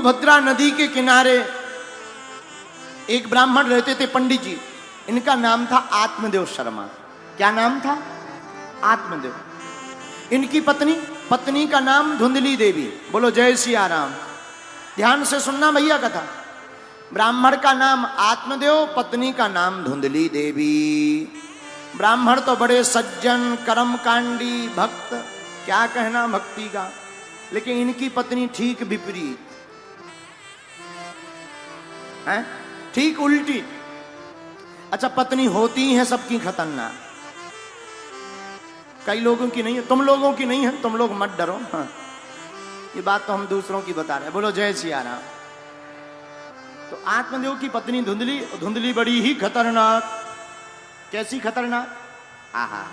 तुंगभद्रा नदी के किनारे एक ब्राह्मण रहते थे, पंडित जी। इनका नाम था आत्मदेव शर्मा। क्या नाम था? आत्मदेव। इनकी पत्नी का नाम धुंधली देवी। बोलो जय सिया राम। ध्यान से सुनना भैया कथा। ब्राह्मण का नाम आत्मदेव, पत्नी का नाम धुंधली देवी। ब्राह्मण तो बड़े सज्जन, कर्मकांडी, भक्त, क्या कहना भक्ति का। लेकिन इनकी पत्नी ठीक विपरीत है, ठीक उल्टी। अच्छा, पत्नी होती है सबकी खतरनाक, कई लोगों की नहीं है, तुम लोगों की नहीं है, तुम लोग मत डरो। हाँ, ये बात तो हम दूसरों की बता रहे हैं। बोलो जय सिया राम। तो आत्मदेव की पत्नी धुंधली बड़ी ही खतरनाक। कैसी खतरनाक? आहा,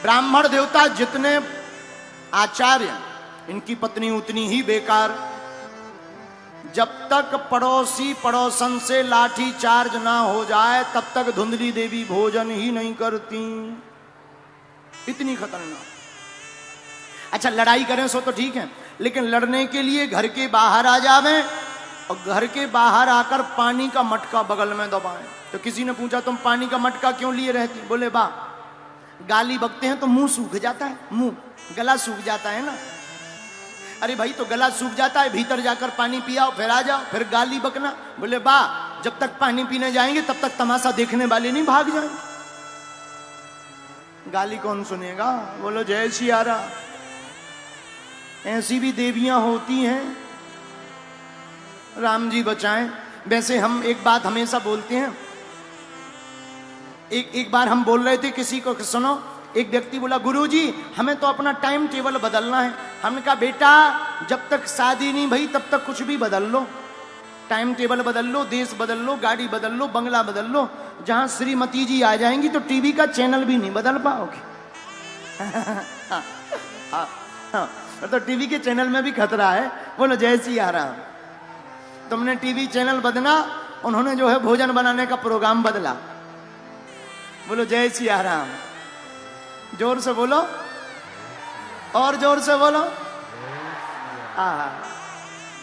ब्राह्मण देवता जितने आचार्य, इनकी पत्नी उतनी ही बेकार। जब तक पड़ोसी पड़ोसन से लाठी चार्ज ना हो जाए तब तक धुंधली देवी भोजन ही नहीं करती। इतनी खतरनाक। अच्छा, लड़ाई करें सो तो ठीक है, लेकिन लड़ने के लिए घर के बाहर आ जावे और घर के बाहर आकर पानी का मटका बगल में दबाएं। तो किसी ने पूछा तुम पानी का मटका क्यों लिए रहती? बोले बा, गाली बकते हैं तो मुंह सूख जाता है, मुंह गला सूख जाता है ना। अरे भाई, तो गला सूख जाता है, भीतर जाकर पानी पियाओ, फिर आ जाओ, फिर गाली बकना। बोले बा, जब तक पानी पीने जाएंगे तब तक तमाशा देखने वाले नहीं भाग जाएंगे, गाली कौन सुनेगा। बोलो जय सिया राम। ऐसी भी देवियां होती हैं, राम जी बचाएं। वैसे हम एक बात हमेशा बोलते हैं। एक बार हम बोल रहे थे किसी को, सुनो, एक व्यक्ति बोला गुरुजी हमें तो अपना टाइम टेबल बदलना है। हमने कहा बेटा, जब तक शादी नहीं भई तब तक कुछ भी बदल लो, टाइम टेबल बदल लो, देश बदल लो, गाड़ी बदल लो, बंगला बदल लो। जहां श्रीमती जी आ जाएंगी तो टीवी का चैनल भी नहीं बदल पाओगे। तो टीवी के चैनल में भी खतरा है। बोलो जय सिया राम। तुमने टीवी चैनल बदला, उन्होंने जो है भोजन बनाने का प्रोग्राम बदला। बोलो जय सिया राम। जोर से बोलो, और जोर से बोलो।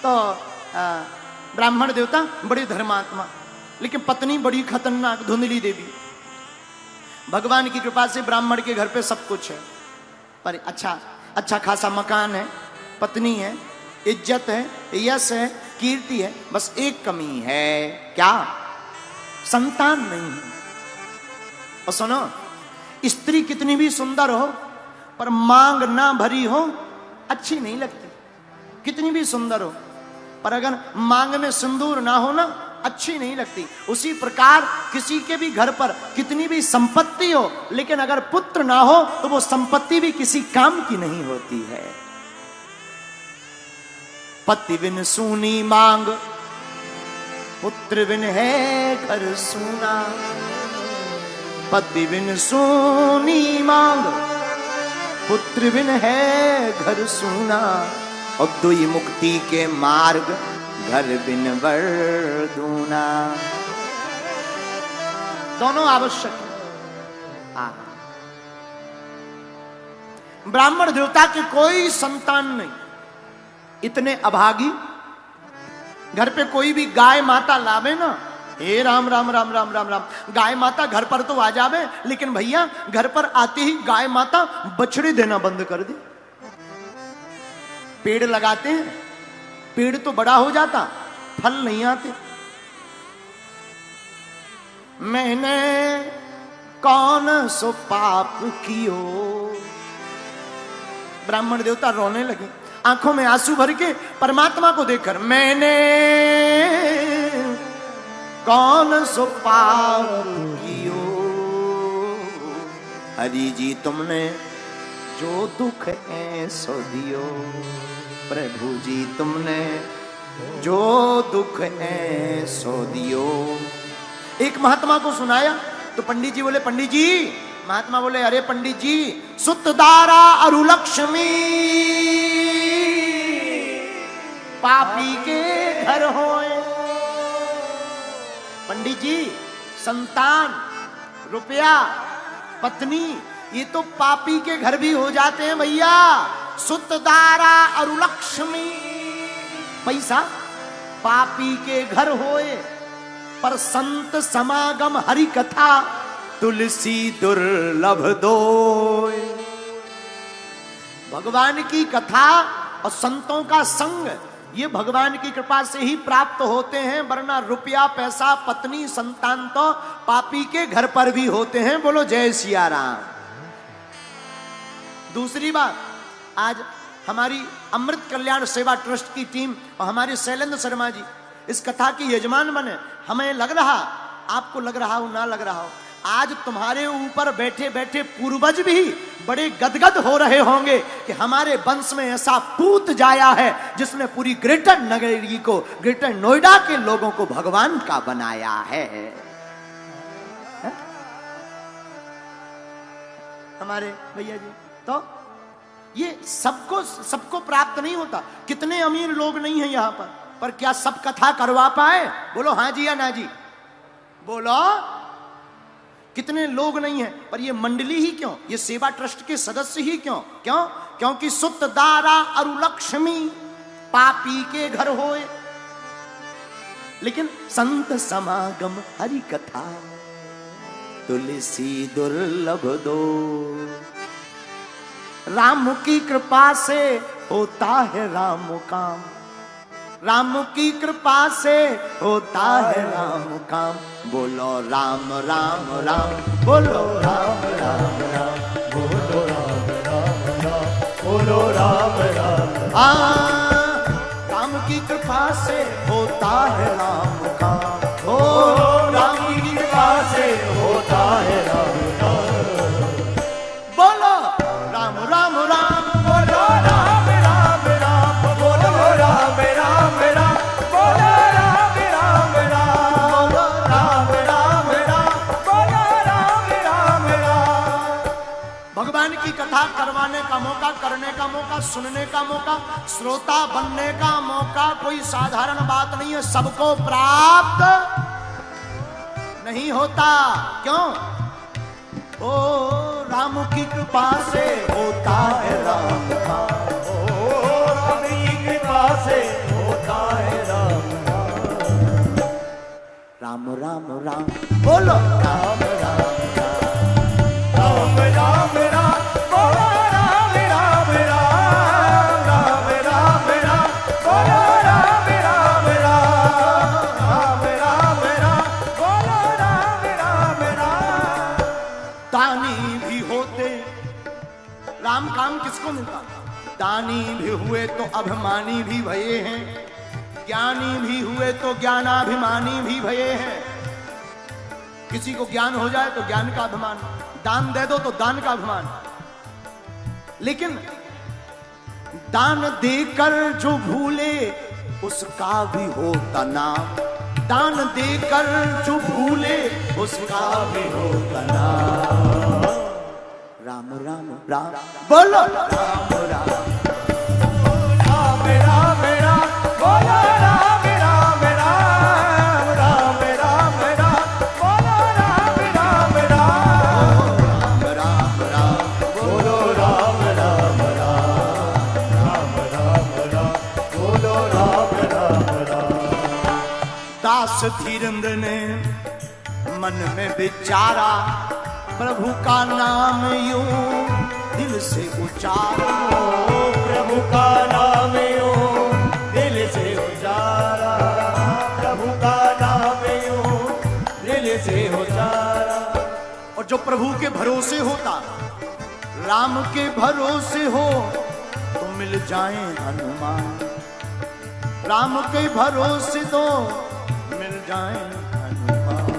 तो ब्राह्मण देवता बड़े धर्मात्मा, लेकिन पत्नी बड़ी खतरनाक, धुंधली देवी। भगवान की कृपा से ब्राह्मण के घर पे सब कुछ है, पर अच्छा खासा मकान है, पत्नी है, इज्जत है, यश है, कीर्ति है। बस एक कमी है, क्या? संतान नहीं है। और सुनो, स्त्री कितनी भी सुंदर हो पर मांग ना भरी हो अच्छी नहीं लगती। कितनी भी सुंदर हो पर अगर मांग में सिंदूर ना हो ना, अच्छी नहीं लगती। उसी प्रकार किसी के भी घर पर कितनी भी संपत्ति हो, लेकिन अगर पुत्र ना हो तो वो संपत्ति भी किसी काम की नहीं होती है। पति बिन सूनी मांग, पुत्र बिन है घर सूना। पति बिन सूनी मांग, पुत्र बिन है घर सूना। और दुई मुक्ति के मार्ग, घर बिन वर दूना। दोनों आवश्यक है। ब्राह्मण देवता के कोई संतान नहीं, इतने अभागी। घर पे कोई भी गाय माता लावे ना, हे राम राम राम राम राम राम, गाय माता घर पर तो आ जावे, लेकिन भैया घर पर आते ही गाय माता बछड़े देना बंद कर दे। पेड़ लगाते हैं, पेड़ तो बड़ा हो जाता, फल नहीं आते। मैंने कौन सो पाप कियो। ब्राह्मण देवता रोने लगे, आंखों में आंसू भर के परमात्मा को देखकर, मैंने कौन सो पाप कियो। हरि जी तुमने जो दुख है सो दियो। प्रभु जी तुमने जो दुख है सो दियो। एक महात्मा को सुनाया तो पंडित जी बोले, पंडित जी। महात्मा बोले, अरे पंडित जी, सुतदारा अरु लक्ष्मी पापी के घर होए। पंडित जी, संतान, रुपया, पत्नी, ये तो पापी के घर भी हो जाते हैं भैया। सुतदारा अरु लक्ष्मी। पैसा पापी के घर होए, पर संत समागम हरि कथा तुलसी दुर्लभ दोय। भगवान की कथा और संतों का संग ये भगवान की कृपा से ही प्राप्त होते हैं, वरना रुपया पैसा पत्नी संतान तो पापी के घर पर भी होते हैं। बोलो जय सिया राम। दूसरी बात, आज हमारी अमृत कल्याण सेवा ट्रस्ट की टीम और हमारे शैलेंद्र शर्मा जी इस कथा के यजमान बने। हमें लग रहा, आपको लग रहा हो ना लग रहा हो, आज तुम्हारे ऊपर बैठे बैठे पूर्वज भी बड़े गदगद हो रहे होंगे कि हमारे वंश में ऐसा पूत जाया है जिसने पूरी ग्रेटर नगरी को, ग्रेटर नोएडा के लोगों को भगवान का बनाया है। हमारे भैया जी, तो ये सबको प्राप्त नहीं होता। कितने अमीर लोग नहीं हैं यहां पर क्या सब कथा करवा पाए? बोलो हाँ जी या ना जी, बोलो। कितने लोग नहीं हैं, पर ये मंडली ही क्यों, ये सेवा ट्रस्ट के सदस्य ही क्यों? क्योंकि सुत दारा अरु लक्ष्मी पापी के घर होए, लेकिन संत समागम हरि कथा तुलसी दुर्लभ दो। राम की कृपा से होता है राम काम, राम की कृपा से होता है राम काम। बोलो राम राम राम, बोलो राम राम राम, बोलो राम राम राम, बोलो राम राम। राम की कृपा से होता है राम काम, ओ राम की कृपा से होता है राम काम। बोलो राम राम राम, बोलो राम राम राम, बोलो राम राम राम, बोलो राम राम राम, बोलो राम राम राम, बोलो राम राम राम। भगवान की कथा करवाने का मौका, करने का मौका, सुनने का मौका, श्रोता बनने का मौका कोई साधारण बात नहीं है, सबको प्राप्त नहीं होता। क्यों? ओ राम की कृपा से होता है राम काम, ओ राम की कृपा से होता है राम काम। राम राम राम, बोलो राम राम राम, राम राम राम, बोलो राम राम राम, राम राम राम, बोलो राम राम राम, राम राम राम, बोलो राम राम राम। दानी भी होते, राम काम किसको मिलता? दानी भी हुए तो अभिमानी भी भये हैं, ज्ञानी भी हुए तो ज्ञानाभिमानी भी भये हैं। किसी को ज्ञान हो जाए तो ज्ञान का अभिमान, दान दे दो तो दान का अभिमान। लेकिन दान देकर जो भूले उसका भी होता नाम, दान देकर जो भूले उसका भी होता नाम। राम राम राम, बोलो राम राम, राम राम राम, बोलो राम राम राम, राम राम राम, बोलो राम राम राम, राम राम राम, बोलो राम राम राम, राम राम राम, बोलो राम राम राम। दास धीरेन्द्र ने मन में विचारा, प्रभु का नाम यूं दिल से उचारो, प्रभु का नाम यूं दिल से उचारा, प्रभु का नाम यूं दिल से उचारा। और जो प्रभु के भरोसे होता, राम के भरोसे हो तो मिल जाए हनुमान, राम के भरोसे तो मिल जाए हनुमान।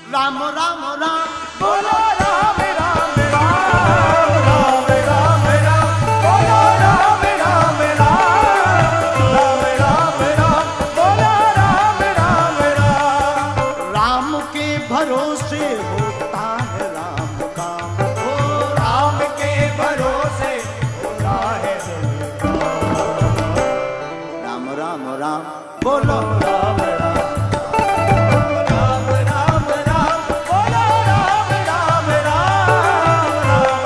राम राम राम, बोलो राम राम राम, राम राम राम, बोलो राम राम राम, राम राम राम, बोलो राम राम राम। राम के भरोसे होता है राम काम, ओ राम के भरोसे होता है राम राम राम, बोलो राम राम। राम राम राम, बोलो राम राम राम, राम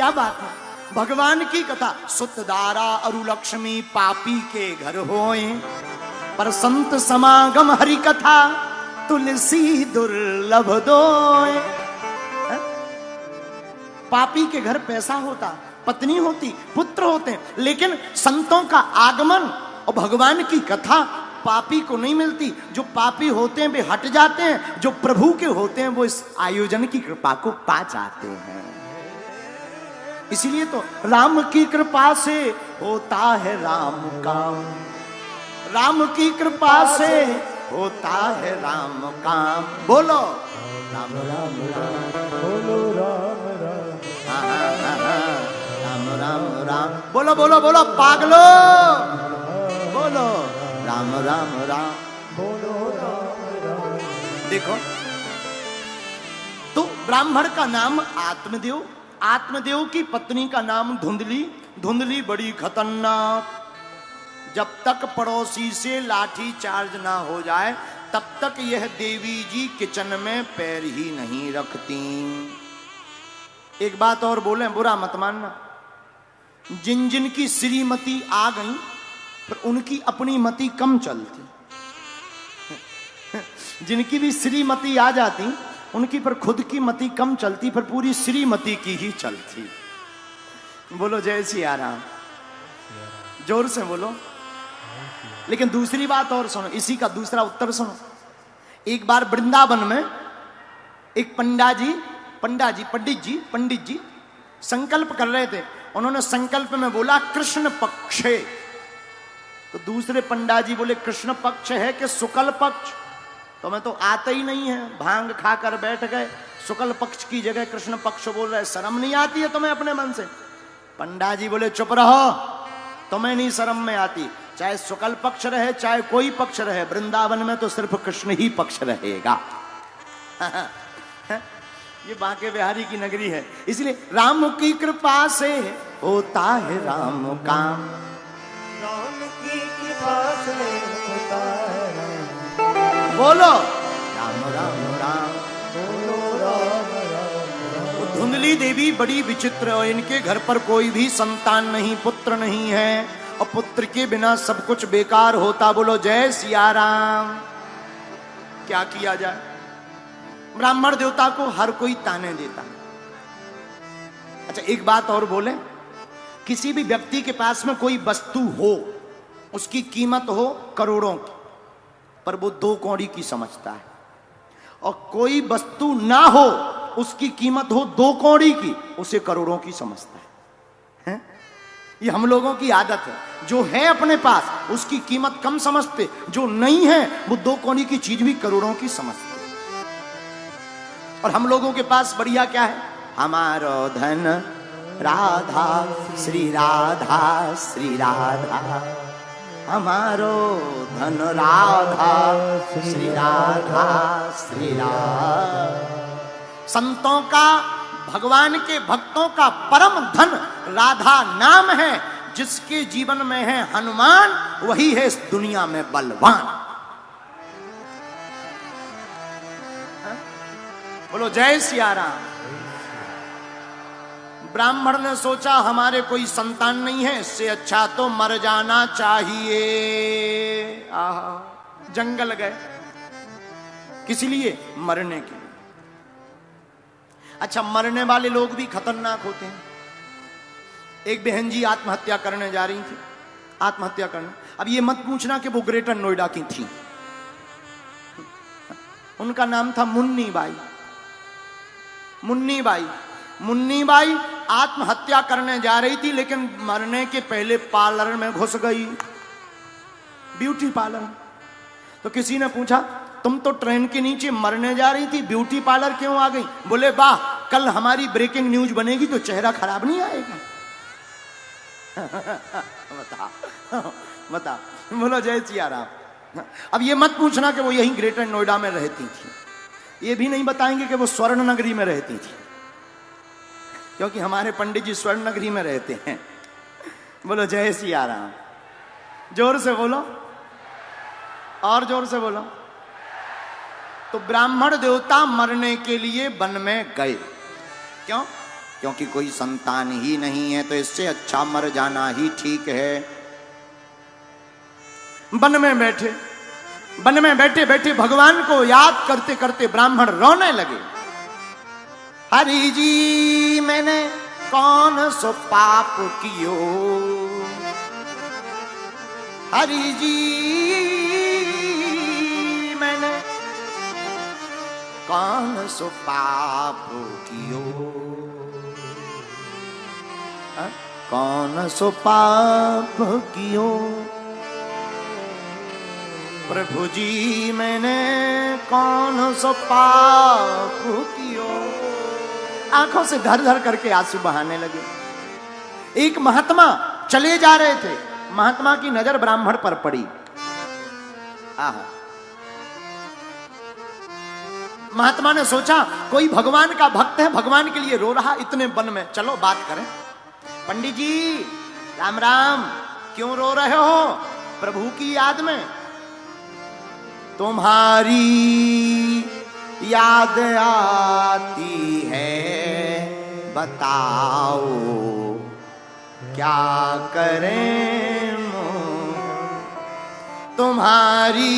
क्या बात है, भगवान की कथा। सुतदारा अरु लक्ष्मी पापी के घर होए, पर संत समागम हरि कथा तुलसी दुर्लभ दोए। पापी के घर पैसा होता, पत्नी होती, पुत्र होते, लेकिन संतों का आगमन और भगवान की कथा पापी को नहीं मिलती। जो पापी होते हैं वे हट जाते हैं, जो प्रभु के होते हैं वो इस आयोजन की कृपा को पा जाते हैं। इसीलिए तो राम की कृपा से होता है राम काम, राम की कृपा से होता है राम काम। बोलो राम राम राम, बोलो राम राम, राम राम राम, बोलो बोलो बोलो पागलो, बोलो राम राम राम, बोलो राम राम। देखो तो ब्राह्मण का नाम आत्मदेव, आत्मदेव की पत्नी का नाम धुंधली, धुंधली बड़ी खतरनाक। जब तक पड़ोसी से लाठी चार्ज ना हो जाए तब तक यह देवी जी किचन में पैर ही नहीं रखती। एक बात और बोले, बुरा मत मानना, जिन जिन की श्रीमती आ गई पर उनकी अपनी मति कम चलती, जिनकी भी श्रीमती आ जाती उनकी पर खुद की मति कम चलती, पर पूरी श्रीमती की ही चलती। बोलो जय सिया राम, जोर से बोलो। लेकिन दूसरी बात और सुनो, इसी का दूसरा उत्तर सुनो। एक बार वृंदावन में एक पंडित जी संकल्प कर रहे थे। उन्होंने संकल्प में बोला कृष्ण पक्षे, तो दूसरे पंडित जी बोले कृष्ण पक्ष है कि शुक्ल पक्ष? तो मैं तो आता ही नहीं है, भांग खाकर बैठ गए, शुक्ल पक्ष की जगह कृष्ण पक्ष बोल रहे, शर्म नहीं आती है तुम्हें अपने मन से? पंडित जी बोले चुप रहो, तुम्हें नहीं शर्म में आती, चाहे शुक्ल पक्ष रहे चाहे कोई पक्ष रहे, वृंदावन में तो सिर्फ कृष्ण ही पक्ष रहेगा। ये बांके बिहारी की नगरी है, इसलिए राम की कृपा से होता है राम काम, राम की कृपा से होता है राम। बोलो राम राम राम, बोलो राम राम। धुंधली देवी बड़ी विचित्र, और इनके घर पर कोई भी संतान नहीं, पुत्र नहीं है, और पुत्र के बिना सब कुछ बेकार होता। बोलो जय सिया राम। क्या किया जाए, ब्राह्मण देवता को हर कोई ताने देता है। अच्छा एक बात और बोले, किसी भी व्यक्ति के पास में कोई वस्तु हो, उसकी कीमत हो करोड़ों की, पर वो 2 कौड़ी की समझता है, और कोई वस्तु ना हो उसकी कीमत हो 2 कौड़ी की, उसे करोड़ों की समझता है। ये हम लोगों की आदत है, जो है अपने पास उसकी कीमत कम समझते, जो नहीं है वो 2 कौड़ी की चीज भी करोड़ों की समझते। और हम लोगों के पास बढ़िया क्या है, हमारो धन राधा श्री राधा श्री राधा, हमारो धन राधा श्री राधा श्री राधा। संतों का, भगवान के भक्तों का परम धन राधा नाम है। जिसके जीवन में है हनुमान, वही है इस दुनिया में बलवान। बोलो जय सिया राम। ब्राह्मण ने सोचा हमारे कोई संतान नहीं है, इससे अच्छा तो मर जाना चाहिए। जंगल गए, किस लिए? मरने के लिए। अच्छा मरने वाले लोग भी खतरनाक होते हैं। एक बहन जी आत्महत्या करने जा रही थी, आत्महत्या करने। अब ये मत पूछना कि वो ग्रेटर नोएडा की थी, उनका नाम था मुन्नी बाई। मुन्नी बाई, मुन्नी बाई आत्महत्या करने जा रही थी, लेकिन मरने के पहले पार्लर में घुस गई, ब्यूटी पार्लर। तो किसी ने पूछा तुम तो ट्रेन के नीचे मरने जा रही थी, ब्यूटी पार्लर क्यों आ गई? बोले वाह, कल हमारी ब्रेकिंग न्यूज बनेगी तो चेहरा खराब नहीं आएगा। बता बता, बोलो जय सिया राम। अब ये मत पूछना कि वो यहीं ग्रेटर नोएडा में रहती थी, ये भी नहीं बताएंगे कि वो स्वर्ण नगरी में रहती थी, क्योंकि हमारे पंडित जी स्वर्ण नगरी में रहते हैं। बोलो जय सिया राम। जोर से बोलो, और जोर से बोलो। तो ब्राह्मण देवता मरने के लिए वन में गए। क्यों? क्योंकि कोई संतान ही नहीं है, तो इससे अच्छा मर जाना ही ठीक है। वन में बैठे बैठे भगवान को याद करते करते ब्राह्मण रोने लगे। हरि जी मैंने कौन सो पाप कियो, हरि जी मैंने कौन सो पाप कियो, कौन सो पाप कियो, प्रभु जी मैंने कौन सो पाप कियो। आंखों से धर धर करके आंसू बहाने लगे। एक महात्मा चले जा रहे थे, महात्मा की नजर ब्राह्मण पर पड़ी। आहा, महात्मा ने सोचा कोई भगवान का भक्त है, भगवान के लिए रो रहा इतने वन में, चलो बात करें। पंडित जी राम राम, क्यों रो रहे हो? प्रभु की याद में। तुम्हारी याद आती है, बताओ क्या करें, तुम्हारी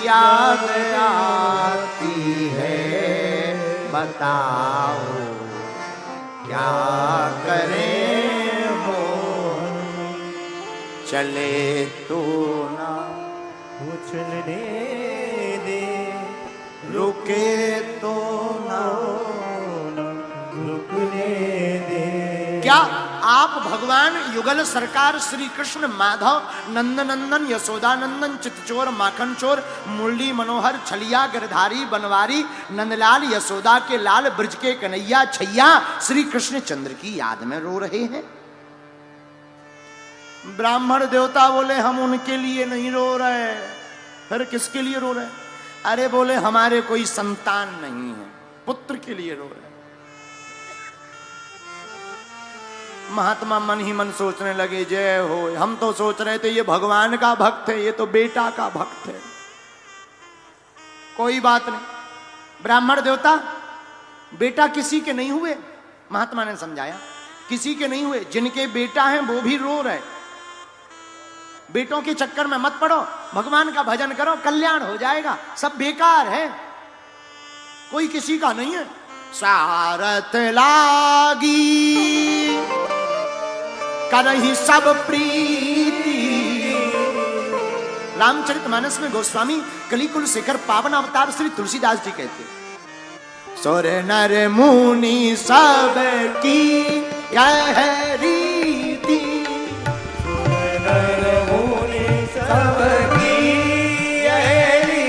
याद आती है, बताओ क्या करें, चले तो ना चलने दे, रुके तो ना रुकने दे। क्या आप भगवान युगल सरकार श्री कृष्ण माधव नंद नंदन यशोदा नंदन चितचोर माखन चोर मुरली मनोहर छलिया गिरधारी बनवारी नंदलाल यशोदा के लाल ब्रज के कन्हैया छैया श्री कृष्ण चंद्र की याद में रो रहे हैं? ब्राह्मण देवता बोले हम उनके लिए नहीं रो रहे। फिर किसके लिए रो रहे? अरे बोले हमारे कोई संतान नहीं है, पुत्र के लिए रो रहे। महात्मा मन ही मन सोचने लगे जय हो, हम तो सोच रहे थे ये भगवान का भक्त है, ये तो बेटा का भक्त है। कोई बात नहीं, ब्राह्मण देवता बेटा किसी के नहीं हुए। महात्मा ने समझाया किसी के नहीं हुए, जिनके बेटा हैं वो भी रो रहे। बेटों के चक्कर में मत पड़ो, भगवान का भजन करो, कल्याण हो जाएगा। सब बेकार है, कोई किसी का नहीं है। स्वार्थ लागी करही सब प्रीति। रामचरितमानस में गोस्वामी कलिकुल शेखर पावन अवतार श्री तुलसीदास जी कहते, सुर नर मुनि सब की यह रीति, सुर नर मुनि सब की यह रीति।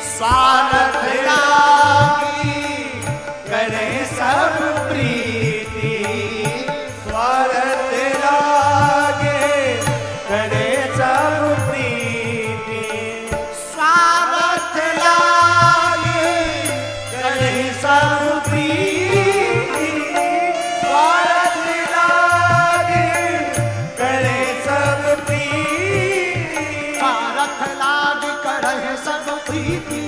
स्वार्थ लाग करहि सब प्रीति।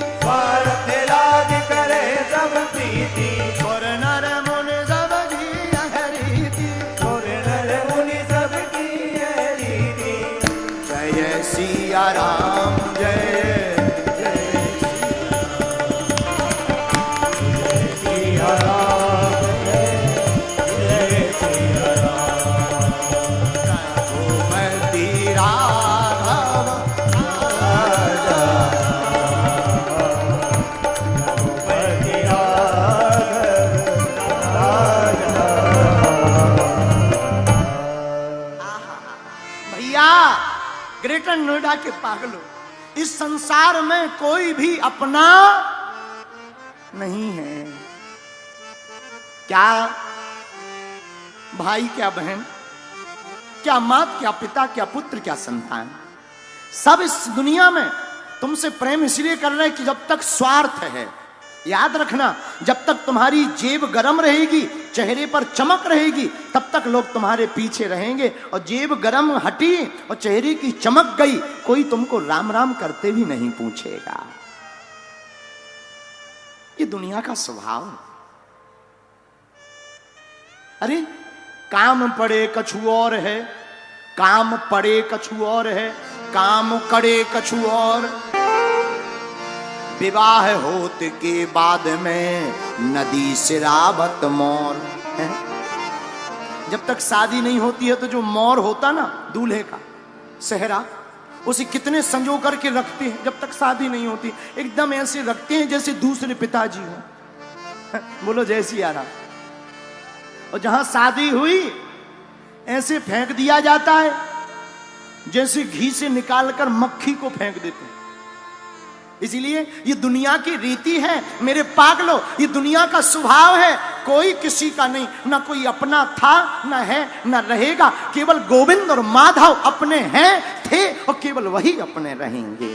खुदा के पागलों, इस संसार में कोई भी अपना नहीं है। क्या भाई, क्या बहन, क्या माता, क्या पिता, क्या पुत्र, क्या संतान, सब इस दुनिया में तुमसे प्रेम इसलिए कर रहे हैं कि जब तक स्वार्थ है, याद रखना, जब तक तुम्हारी जेब गर्म रहेगी, चेहरे पर चमक रहेगी, तब तक लोग तुम्हारे पीछे रहेंगे। और जेब गर्म हटी और चेहरे की चमक गई, कोई तुमको राम राम करते भी नहीं पूछेगा। ये दुनिया का स्वभाव है। अरे काम पड़े कछु और है, काम पड़े कछु और है, काम करे कछु और। विवाह होते के बाद में नदी सिरावत मोर है। जब तक शादी नहीं होती है तो जो मोर होता ना दूल्हे का सेहरा, उसे कितने संजो करके रखते हैं। जब तक शादी नहीं होती एकदम ऐसे रखते हैं जैसे दूसरे पिताजी हो। बोलो जय सिया राम। और जहां शादी हुई ऐसे फेंक दिया जाता है जैसे घी से निकालकर मक्खी को फेंक देते हैं। इसीलिए ये दुनिया की रीति है मेरे पागलों, ये दुनिया का स्वभाव है। कोई किसी का नहीं, ना कोई अपना था, ना है, ना रहेगा। केवल गोविंद और माधव अपने हैं, थे और केवल वही अपने रहेंगे।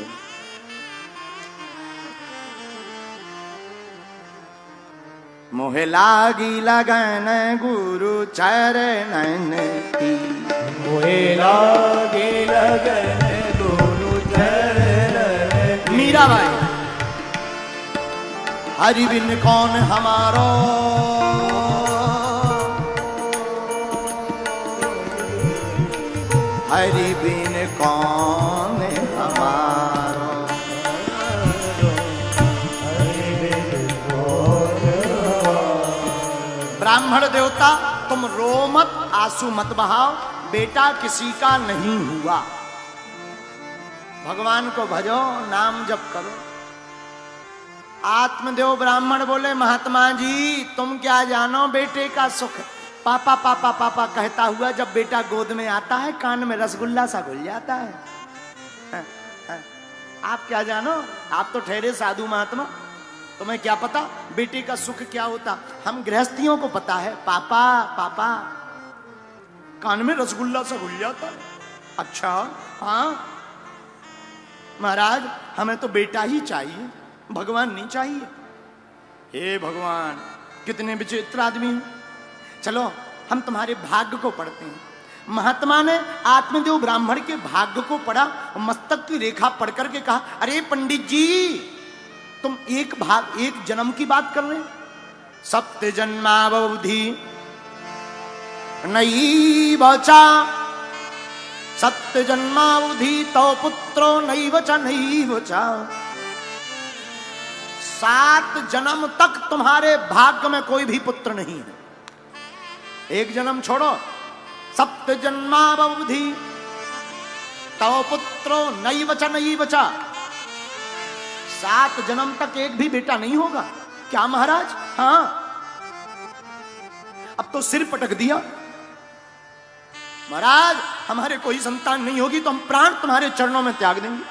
मोहे लागी लगन गुरु चरणन की, मोहे लागी लगन गुरु चरणन की। मीरा भाई, हरि बिन कौन हमारो, हरि बिन कौन हमारो, ब्राह्मण देवता तुम रो मत, आंसू मत बहाओ, बेटा किसी का नहीं हुआ। भगवान को भजो, नाम जप करो। आत्मदेव ब्राह्मण बोले महात्मा जी तुम क्या जानो बेटे का सुख। पापा पापा पापा कहता हुआ जब बेटा गोद में आता है कान में रसगुल्ला सा घुल जाता है। आप क्या जानो, आप तो ठहरे साधु महात्मा, तुम्हें क्या पता बेटे का सुख क्या होता। हम गृहस्थियों को पता है। पापा पापा कान में रसगुल्ला सा घुल जाता है। अच्छा हाँ महाराज, हमें तो बेटा ही चाहिए, भगवान नहीं चाहिए। हे भगवान कितने विचित्र आदमी हैं। चलो हम तुम्हारे भाग्य को पढ़ते हैं। महात्मा ने आत्मदेव ब्राह्मण के भाग्य को पढ़ा और मस्तक की रेखा पढ़ करके कहा, अरे पंडित जी तुम एक जन्म की बात कर रहे हैं। सप्त जन्मावधि नई बचा, सत्य जन्मावधि तो पुत्रो नई बचा नई बचा। 7 जन्म तक तुम्हारे भाग्य में कोई भी पुत्र नहीं है। एक जन्म छोड़ो, सप्त जन्मावधि तो पुत्रो नई बचा नई बचा। 7 जन्म तक एक भी बेटा नहीं होगा। क्या महाराज? हाँ अब तो सिर पटक दिया। महाराज हमारे कोई संतान नहीं होगी तो हम प्राण तुम्हारे चरणों में त्याग देंगे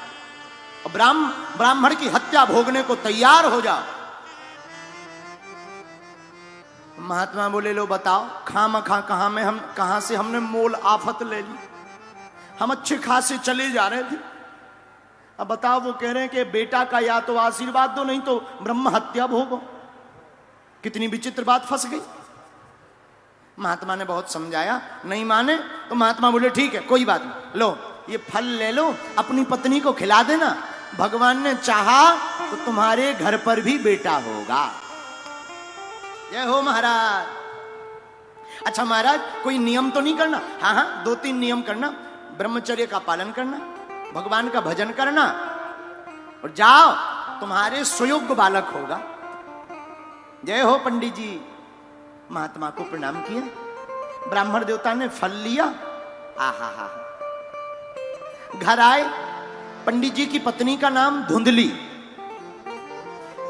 और ब्राह्मण की हत्या भोगने को तैयार हो जाओ। महात्मा बोले लो बताओ खामखा कहां से हमने मोल आफत ले ली। हम अच्छे खासे चले जा रहे थे, अब बताओ वो कह रहे हैं कि बेटा का या तो आशीर्वाद दो नहीं तो ब्रह्म हत्या भोगो। कितनी विचित्र बात फंस गई। महात्मा ने बहुत समझाया, नहीं माने तो महात्मा बोले ठीक है कोई बात नहीं, लो ये फल ले लो, अपनी पत्नी को खिला देना, भगवान ने चाहा तो तुम्हारे घर पर भी बेटा होगा। जय हो महाराज। अच्छा महाराज कोई नियम तो नहीं करना? हाँ हाँ 2-3 नियम करना। ब्रह्मचर्य का पालन करना, भगवान का भजन करना और जाओ तुम्हारे सुयोग्य बालक होगा। जय हो पंडित जी। महात्मा को प्रणाम किया। ब्राह्मण देवता ने फल लिया। आहा हा। घर आए, पंडित जी की पत्नी का नाम धुंधली।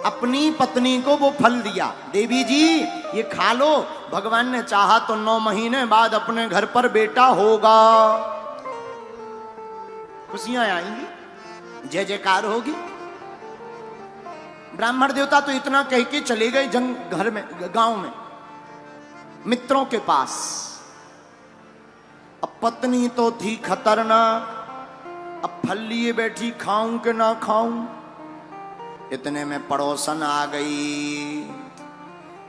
अपनी पत्नी को वो फल दिया, देवी जी ये खा लो, भगवान ने चाहा तो 9 महीने बाद अपने घर पर बेटा होगा। खुशियां आएंगी, जय जयकार होगी। ब्राह्मण देवता तो इतना कह के चले गए घर में, गांव में, मित्रों के पास। अब पत्नी तो थी खतरनाक, अब फल लिए बैठी, खाऊं कि ना खाऊं। इतने में पड़ोसन आ गई।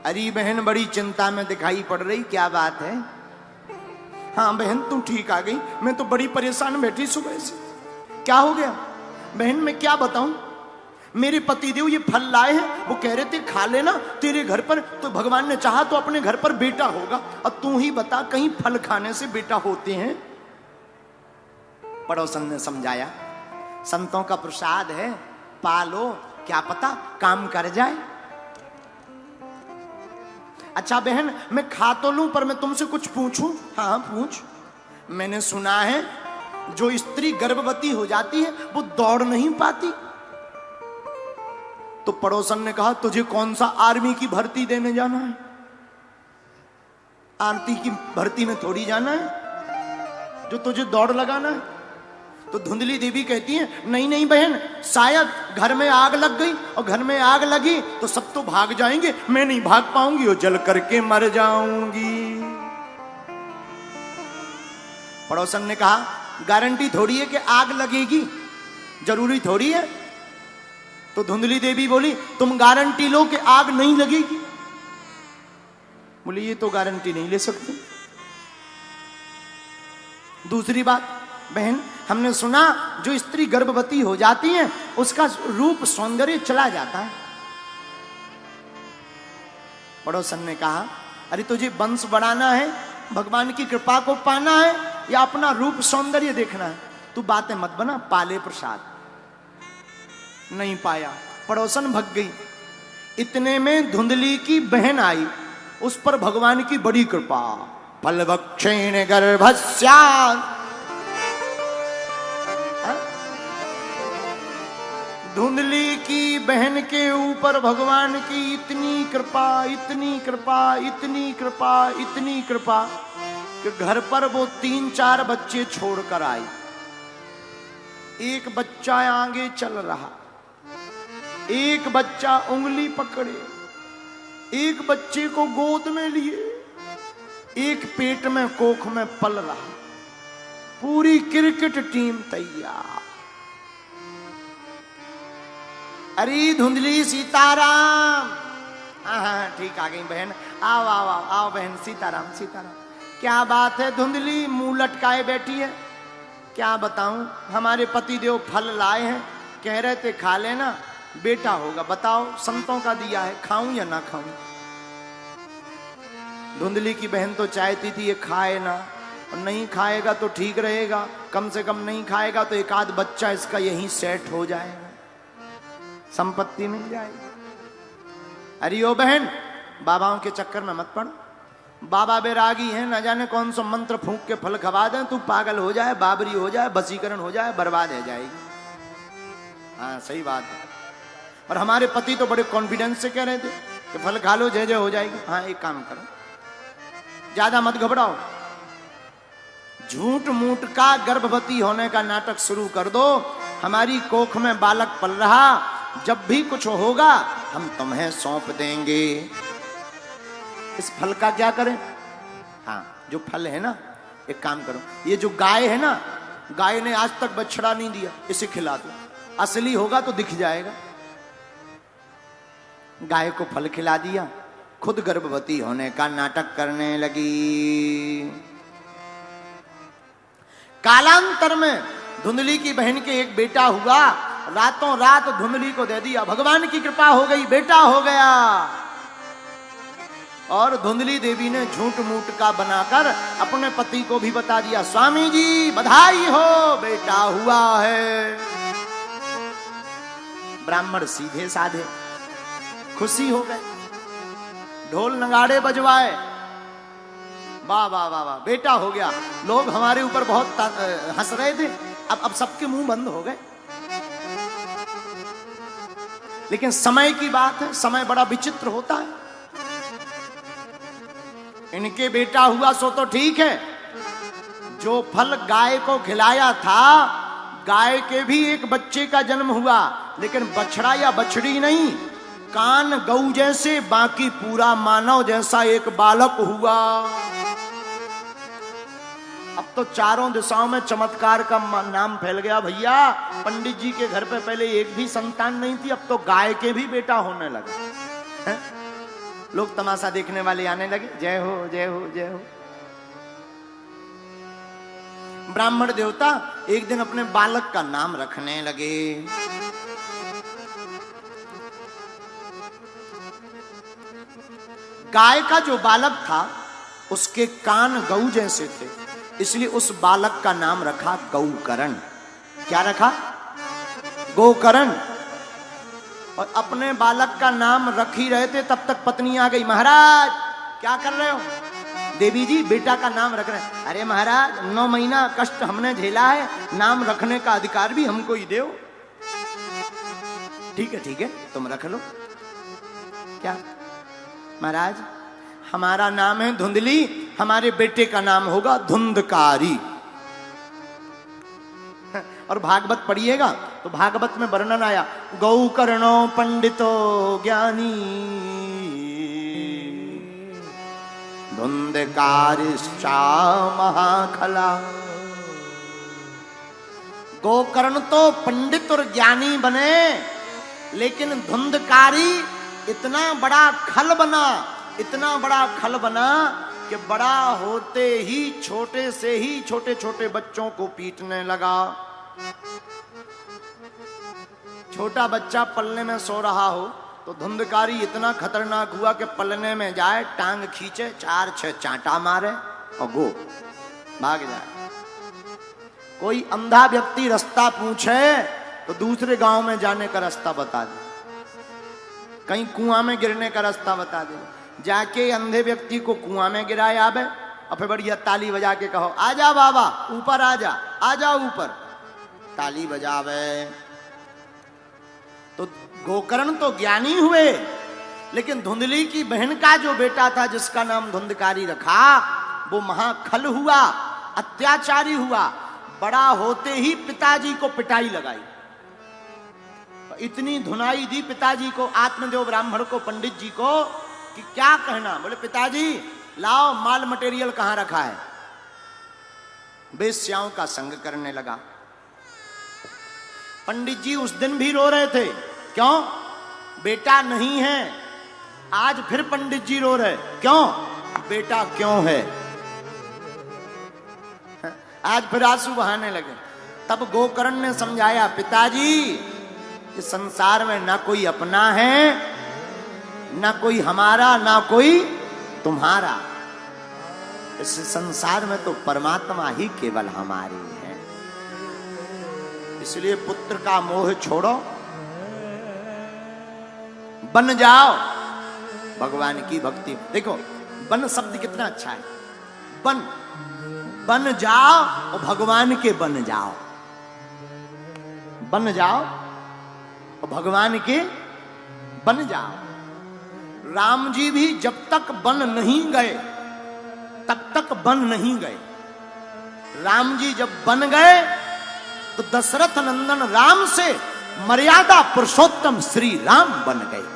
अरे बहन बड़ी चिंता में दिखाई पड़ रही, क्या बात है? हाँ बहन तू ठीक आ गई, मैं तो बड़ी परेशान बैठी सुबह से। क्या हो गया? बहन मैं क्या बताऊं, मेरे पतिदेव ये फल लाए हैं, वो कह रहे थे खा लेना, तेरे घर पर तो भगवान ने चाहा तो अपने घर पर बेटा होगा। अब तू ही बता, कहीं फल खाने से बेटा होते हैं? पड़ोसन ने समझाया, संतों का प्रसाद है, पालो, क्या पता काम कर जाए। अच्छा बहन मैं खा तो लूं, पर मैं तुमसे कुछ पूछूं? हाँ पूछ। मैंने सुना है जो स्त्री गर्भवती हो जाती है वो दौड़ नहीं पाती। तो पड़ोसन ने कहा, तुझे कौन सा आर्मी की भर्ती देने जाना है? आरती की भर्ती में थोड़ी जाना है जो तुझे दौड़ लगाना है। तो धुंधली देवी कहती है, नहीं नहीं बहन, शायद घर में आग लग गई, और घर में आग लगी तो सब तो भाग जाएंगे, मैं नहीं भाग पाऊंगी और जल करके मर जाऊंगी। पड़ोसन ने कहा, गारंटी थोड़ी है कि आग लगेगी, जरूरी थोड़ी है। तो धुंधली देवी बोली, तुम गारंटी लो कि आग नहीं लगेगी। बोले ये तो गारंटी नहीं ले सकते। दूसरी बात, बहन हमने सुना जो स्त्री गर्भवती हो जाती है उसका रूप सौंदर्य चला जाता है। पड़ोसन ने कहा, अरे तुझे वंश बढ़ाना है, भगवान की कृपा को पाना है, या अपना रूप सौंदर्य देखना है? तू बातें मत बना, पाले प्रसाद। नहीं पाया, पड़ोसन भग गई। इतने में धुंधली की बहन आई, उस पर भगवान की बड़ी कृपा। फलवक्षेण गर्भस्यात्, धुंधली की बहन के ऊपर भगवान की इतनी कृपा, इतनी कृपा, इतनी कृपा, इतनी कृपा कि घर पर वो 3-4 बच्चे छोड़कर आई। एक बच्चा आगे चल रहा, एक बच्चा उंगली पकड़े, एक बच्चे को गोद में लिए, एक पेट में कोख में पल रहा। पूरी क्रिकेट टीम तैयार। अरे धुंधली सीताराम। हाँ ठीक आ गई बहन, आओ आओ आओ आओ बहन, सीताराम सीताराम। क्या बात है धुंधली, मुंह लटकाए बैठी है? क्या बताऊं, हमारे पतिदेव फल लाए हैं, कह रहे थे खा लेना, बेटा होगा। बताओ, संतों का दिया है, खाऊं या ना खाऊं? धुंधली की बहन तो चाहती थी ये खाए ना, और नहीं खाएगा तो ठीक रहेगा, कम से कम नहीं खाएगा तो एक आध बच्चा इसका यहीं सेट हो जाएगा, संपत्ति मिल जाएगी। अरे ओ बहन, बाबाओं के चक्कर में मत पड़। बाबा बैरागी है, न जाने कौन सा मंत्र फूंक के फल खवा दें, तू पागल हो जाए, बाबरी हो जाए, बसीकरण हो जाए, बर्बाद हो जाएगी। हाँ सही बात है। और हमारे पति तो बड़े कॉन्फिडेंस से कह रहे थे कि फल खा लो, जय जय हो जाएगी। हाँ एक काम करो, ज्यादा मत घबराओ, झूठ मूठ का गर्भवती होने का नाटक शुरू कर दो। हमारी कोख में बालक पल रहा, जब भी कुछ होगा हम तुम्हें सौंप देंगे। इस फल का क्या करें? हाँ जो फल है ना, एक काम करो, ये जो गाय है ना, गाय ने आज तक बछड़ा नहीं दिया, इसे खिला दो, असली होगा तो दिख जाएगा। गाय को फल खिला दिया, खुद गर्भवती होने का नाटक करने लगी। कालांतर में धुंधली की बहन के एक बेटा हुआ, रातों रात धुंधली को दे दिया, भगवान की कृपा हो गई, बेटा हो गया। और धुंधली देवी ने झूठ मूठ का बनाकर अपने पति को भी बता दिया, स्वामी जी बधाई हो, बेटा हुआ है। ब्राह्मण सीधे साधे खुशी हो गए, ढोल नगाड़े बजवाए, वाह वाह वाह वाह, बेटा हो गया। लोग हमारे ऊपर बहुत हंस रहे थे, अब सबके मुंह बंद हो गए। लेकिन समय की बात है, समय बड़ा विचित्र होता है। इनके बेटा हुआ सो तो ठीक है, जो फल गाय को खिलाया था गाय के भी एक बच्चे का जन्म हुआ, लेकिन बछड़ा या बछड़ी नहीं, कान गऊ जैसे, बाकी पूरा मानव जैसा एक बालक हुआ। अब तो चारों दिशाओं में चमत्कार का नाम फैल गया भैया। पंडित जी के घर पे पहले एक भी संतान नहीं थी, अब तो गाय के भी बेटा होने लगा है? लोग तमाशा देखने वाले आने लगे, जय हो जय हो जय हो। ब्राह्मण देवता एक दिन अपने बालक का नाम रखने लगे। गाय का जो बालक था उसके कान गऊ जैसे थे, इसलिए उस बालक का नाम रखा गौकरण। क्या रखा? गोकरण। और अपने बालक का नाम रख ही रहे थे, तब तक पत्नी आ गई, महाराज क्या कर रहे हो? देवी जी बेटा का नाम रख रहे हैं। अरे महाराज 9 महीना कष्ट हमने झेला है, नाम रखने का अधिकार भी हमको ही दो। ठीक है तुम रख लो। क्या महाराज? हमारा नाम है धुंधली, हमारे बेटे का नाम होगा धुंधकारी। और भागवत पढ़िएगा तो भागवत में वर्णन आया, गौकर्णो पंडितो ज्ञानी धुंधकारिश्चा महाखला। गोकर्ण तो पंडित और ज्ञानी बने, लेकिन धुंधकारी इतना बड़ा खल बना, इतना बड़ा खल बना कि बड़ा होते ही छोटे से ही छोटे छोटे बच्चों को पीटने लगा। छोटा बच्चा पलने में सो रहा हो तो धुंधकारी इतना खतरनाक हुआ कि पलने में जाए, टांग खींचे, 4-6 चांटा मारे और गो भाग जाए। कोई अंधा व्यक्ति रास्ता पूछे तो दूसरे गांव में जाने का रास्ता बता दे, कहीं कुआं में गिरने का रास्ता बता दे। जाके अंधे व्यक्ति को कुआं में गिराए आवे और फिर बढ़िया ताली बजा के कहो, आजा बाबा ऊपर आजा, आजा ऊपर, ताली बजावे। तो गोकर्ण तो ज्ञानी हुए, लेकिन धुंधली की बहन का जो बेटा था जिसका नाम धुंधकारी रखा, वो महाखल हुआ, अत्याचारी हुआ। बड़ा होते ही पिताजी को पिटाई लगाई, इतनी धुनाई दी पिताजी को, आत्मदेव ब्राह्मण को, पंडित जी को, कि क्या कहना। बोले पिताजी लाओ माल मटेरियल कहां रखा है। बेश्याओं का संग करने लगा। पंडित जी उस दिन भी रो रहे थे, क्यों? बेटा नहीं है। आज फिर पंडित जी रो रहे, क्यों? बेटा क्यों है। आज फिर आंसू बहाने लगे। तब गोकर्ण ने समझाया, पिताजी इस संसार में ना कोई अपना है, ना कोई हमारा, ना कोई तुम्हारा। इस संसार में तो परमात्मा ही केवल हमारे हैं। इसलिए पुत्र का मोह छोड़ो, बन जाओ भगवान की भक्ति। देखो बन शब्द कितना अच्छा है। बन जाओ और भगवान के बन जाओ, बन जाओ और भगवान के बन जाओ। राम जी भी जब तक बन नहीं गए तब तक बन नहीं गए। राम जी जब बन गए तो दशरथ नंदन राम से मर्यादा पुरुषोत्तम श्री राम बन गए।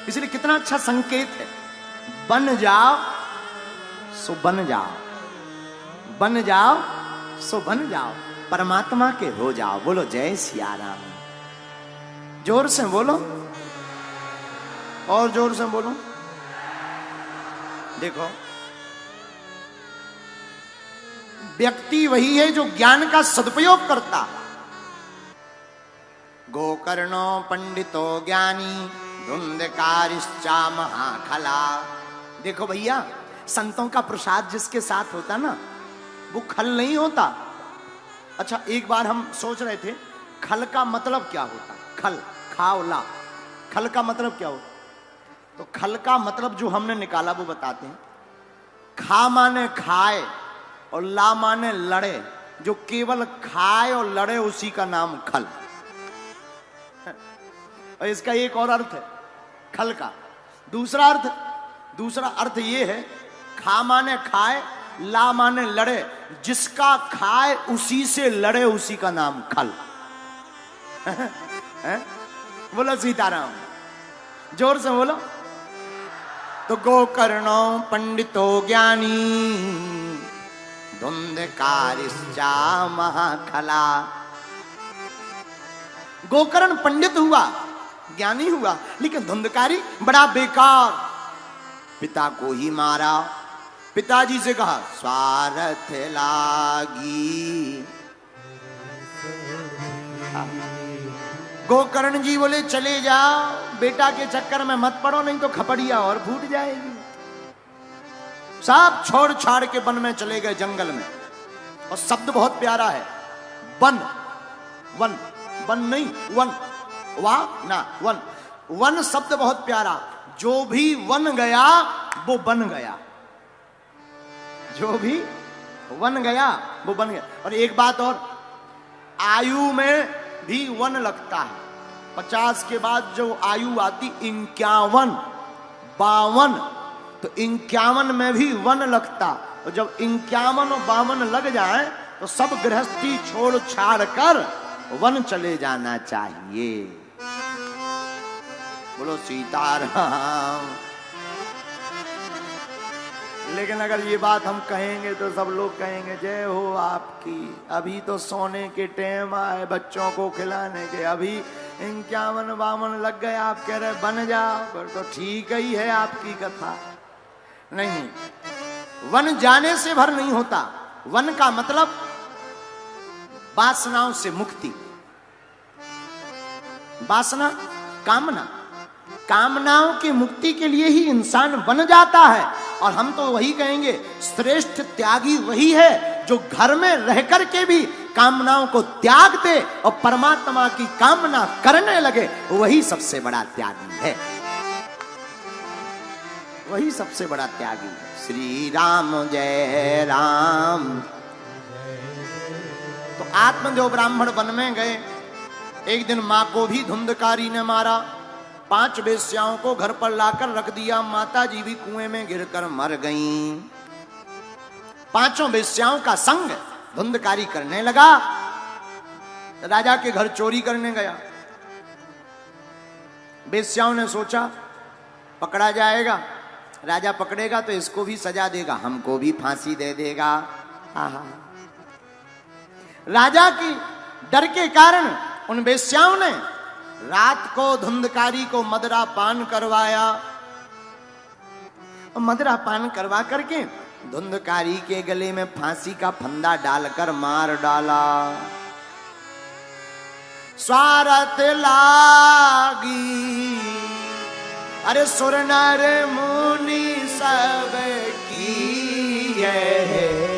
इसलिए कितना अच्छा संकेत है, बन जाओ सो बन जाओ, बन जाओ सो बन जाओ, परमात्मा के हो जाओ। बोलो जय सिया राम। जोर से बोलो, और जोर से बोलो। देखो व्यक्ति वही है जो ज्ञान का सदुपयोग करता। गोकर्णो पंडितो ज्ञानी धुंधकारिश्चा महाखला। देखो भैया, संतों का प्रसाद जिसके साथ होता ना, वो खल नहीं होता। अच्छा एक बार हम सोच रहे थे खल का मतलब क्या होता। खल खाओला, खल का मतलब क्या होता। तो खल का मतलब जो हमने निकाला वो बताते हैं। खा माने खाए और ला माने लड़े, जो केवल खाए और लड़े उसी का नाम खल। और इसका एक और अर्थ है खल का। दूसरा अर्थ ये है, खा माने खाए ला माने लड़े, जिसका खाए उसी से लड़े, उसी का नाम खल। बोलो सीताराम, जोर से बोलो। तो गोकर्णो पंडितो ज्ञानी धुंधकारिश्चा महाखला। गोकर्ण पंडित हुआ, ज्ञानी हुआ, लेकिन धुंधकारी बड़ा बेकार। पिता को ही मारा। पिताजी से कहा स्वार्थ लागी। गोकर्ण जी बोले चले जाओ, बेटा के चक्कर में मत पड़ो, नहीं तो खपड़िया और फूट जाएगी। सब छोड़ छाड़ के वन में चले गए, जंगल में। और शब्द बहुत प्यारा है, वन। वन वन नहीं, वन, वाह ना, वन। वन शब्द बहुत प्यारा। जो भी वन गया वो बन गया, जो भी वन गया वो बन गया। और एक बात और, आयु में भी वन लगता है। 50 के बाद जो आयु आती 51, 52, तो 51 में भी वन लगता। और जब 51 और 52 लग जाए तो सब गृहस्थी छोड़ छाड़ कर वन चले जाना चाहिए। बोलो सीताराम। लेकिन अगर ये बात हम कहेंगे तो सब लोग कहेंगे जय हो आपकी, अभी तो सोने के टाइम आए, बच्चों को खिलाने के, अभी 51-52 लग गए, आप कह रहे बन जाओ। पर तो ठीक ही है आपकी कथा। नहीं, वन जाने से भर नहीं होता। वन का मतलब वासनाओं से मुक्ति। वासना, कामना, कामनाओं की मुक्ति के लिए ही इंसान बन जाता है। और हम तो वही कहेंगे, श्रेष्ठ त्यागी वही है जो घर में रहकर के भी कामनाओं को त्याग दे और परमात्मा की कामना करने लगे, वही सबसे बड़ा त्यागी है। वही सबसे बड़ा त्यागी है। श्री राम जय राम। तो आत्मदेव ब्राह्मण वन में गए। एक दिन मां को भी धुंधकारी ने मारा। 5 वेश्याओं को घर पर लाकर रख दिया। माता जी भी कुएं में गिरकर मर गईं। 5 वेश्याओं का संग धुंधकारी करने लगा। राजा के घर चोरी करने गया। वेश्याओं ने सोचा पकड़ा जाएगा, राजा पकड़ेगा तो इसको भी सजा देगा, हमको भी फांसी दे देगा। आहा। राजा की डर के कारण उन वेश्याओं ने रात को धुंधकारी को मदरा पान करवाया। मदरा पान करवा करके धुंधकारी के गले में फांसी का फंदा डालकर मार डाला। स्वार्थ लागी, अरे सुर नर मुनि सब की है।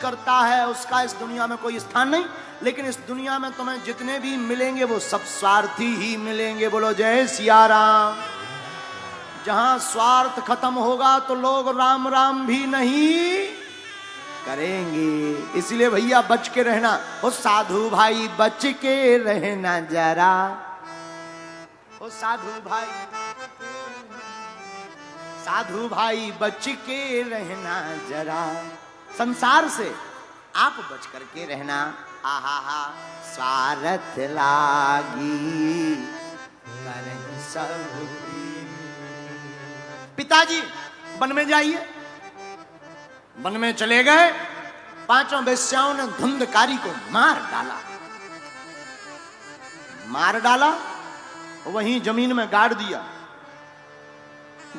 करता है उसका इस दुनिया में कोई स्थान नहीं। लेकिन इस दुनिया में तुम्हें जितने भी मिलेंगे वो सब स्वार्थी ही मिलेंगे। बोलो जय सिया राम। जहां स्वार्थ खत्म होगा तो लोग राम राम भी नहीं करेंगे। इसलिए भैया बच के रहना। ओ साधु भाई बच के रहना जरा। ओ साधु भाई, साधु भाई बच के रहना जरा। संसार से आप बच करके रहना। आहा हा, स्वार्थ लागी करन सब। पिताजी वन में जाइए। वन में चले गए। पांचों वेश्याओं ने धुंधकारी को मार डाला। मार डाला, वहीं जमीन में गाड़ दिया।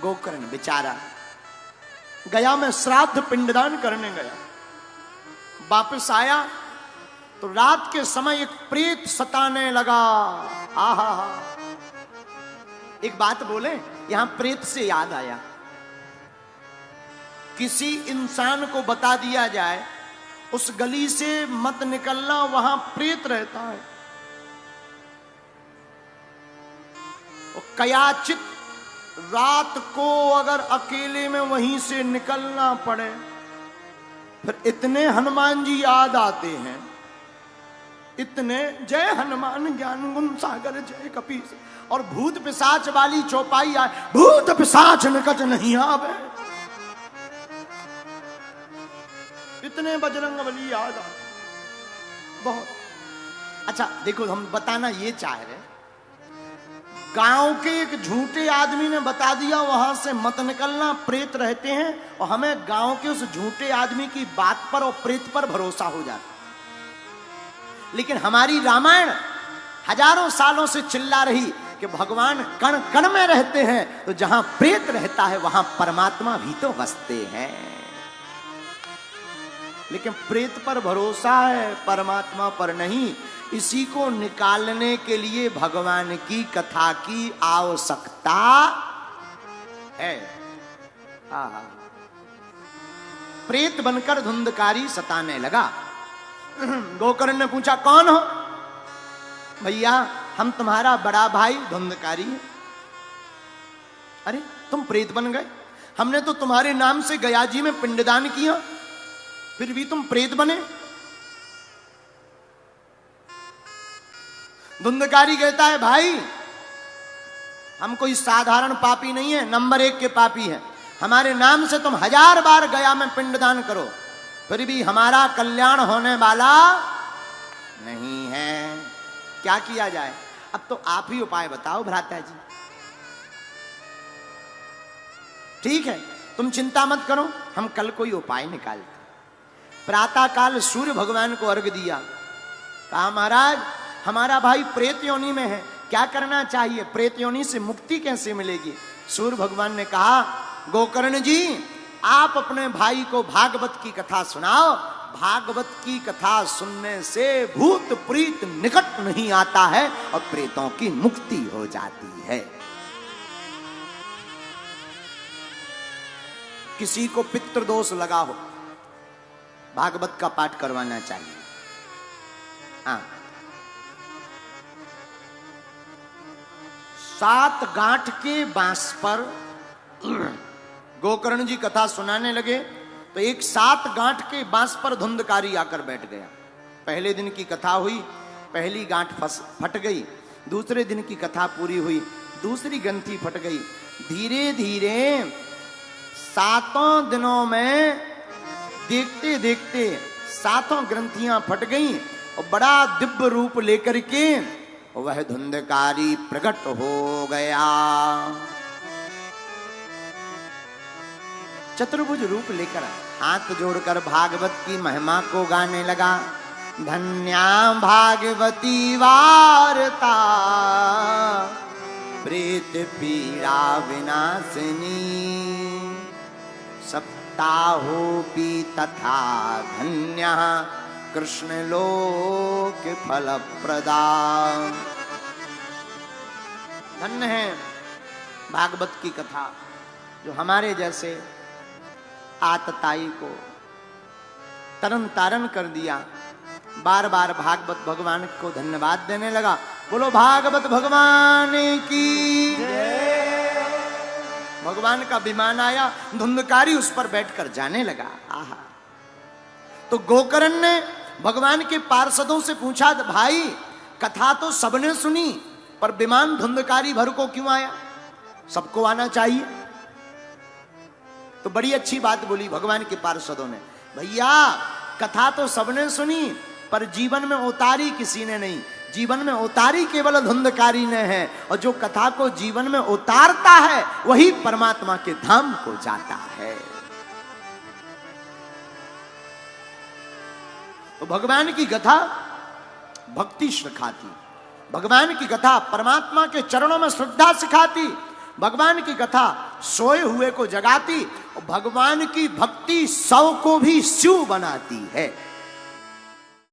गोकर्ण बेचारा गया में श्राद्ध पिंडदान करने गया। वापस आया तो रात के समय एक प्रेत सताने लगा। आहा, एक बात बोले, यहां प्रेत से याद आया, किसी इंसान को बता दिया जाए उस गली से मत निकलना, वहां प्रेत रहता है। कयाचित रात को अगर अकेले में वहीं से निकलना पड़े, फिर इतने हनुमान जी याद आते हैं, इतने जय हनुमान ज्ञान गुण सागर जय कपीस, और भूत पिशाच वाली चौपाई आए, भूत पिशाच निकट नहीं आवे, इतने बजरंग बली याद आ। बहुत अच्छा। देखो, हम बताना ये चाह रहे, गांव के एक झूठे आदमी ने बता दिया वहां से मत निकलना, प्रेत रहते हैं, और हमें गांव के उस झूठे आदमी की बात पर और प्रेत पर भरोसा हो जाता। लेकिन हमारी रामायण हजारों सालों से चिल्ला रही कि भगवान कण कण में रहते हैं, तो जहां प्रेत रहता है वहां परमात्मा भी तो बसते हैं। लेकिन प्रेत पर भरोसा है, परमात्मा पर नहीं। इसी को निकालने के लिए भगवान की कथा की आवश्यकता है। प्रेत बनकर धुंधकारी सताने लगा। गोकर्ण ने पूछा, कौन हो? भैया, हम तुम्हारा बड़ा भाई धुंधकारी। अरे, तुम प्रेत बन गए? हमने तो तुम्हारे नाम से गया जी में पिंडदान किया, फिर भी तुम प्रेत बने? धुंधकारी कहता है, भाई हम कोई साधारण पापी नहीं है, नंबर 1 के पापी हैं। हमारे नाम से तुम 1000 बार गया में पिंडदान करो, फिर भी हमारा कल्याण होने वाला नहीं है। क्या किया जाए? अब तो आप ही उपाय बताओ भ्राता जी। ठीक है, तुम चिंता मत करो, हम कल कोई उपाय निकालते। प्रातः काल सूर्य भगवान को अर्घ दिया। कहा, महाराज हमारा भाई प्रेत योनि में है, क्या करना चाहिए? प्रेत योनि से मुक्ति कैसे मिलेगी? सूर्य भगवान ने कहा, गोकर्ण जी, आप अपने भाई को भागवत की कथा सुनाओ। भागवत की कथा सुनने से भूत प्रीत निकट नहीं आता है और प्रेतों की मुक्ति हो जाती है। किसी को पितृदोष लगा हो, भागवत का पाठ करवाना चाहिए। हाँ, 7 गांठ के बांस पर गोकर्ण जी कथा सुनाने लगे, तो एक 7 गांठ के बांस पर धुंधकारी आकर बैठ गया। पहले दिन की कथा हुई, पहली गांठ फट गई। दूसरे दिन की कथा पूरी हुई, दूसरी ग्रंथि फट गई। धीरे धीरे 7 दिनों में देखते देखते 7 ग्रंथियां फट गईं और बड़ा दिव्य रूप लेकर के वह धुंधकारी प्रकट हो गया। चतुर्भुज रूप लेकर हाथ जोड़कर भागवत की महिमा को गाने लगा। धन्या भागवती वार्ता प्रेत पीड़ा विनाशिनी, सप्ताहोपि तथा धन्यः कृष्ण लोक फल प्रदा। धन्य है भागवत की कथा जो हमारे जैसे आतताई को तरन तारण कर दिया। बार बार भागवत भगवान को धन्यवाद देने लगा। बोलो भागवत भगवान की जय। भगवान का विमान आया, धुंधकारी उस पर बैठकर जाने लगा। आहा, तो गोकर्ण ने भगवान के पार्षदों से पूछा, भाई कथा तो सबने सुनी, पर विमान धुंधकारी भर को क्यों आया? सबको आना चाहिए। तो बड़ी अच्छी बात बोली भगवान के पार्षदों ने, भैया कथा तो सबने सुनी, पर जीवन में उतारी किसी ने नहीं। जीवन में उतारी केवल धुंधकारी ने है, और जो कथा को जीवन में उतारता है वही परमात्मा के धाम को जाता है। तो भगवान की कथा भक्ति सिखाती, भगवान की कथा परमात्मा के चरणों में श्रद्धा सिखाती, भगवान की कथा सोए हुए को जगाती, और भगवान की भक्ति सौ को भी शिव बनाती है।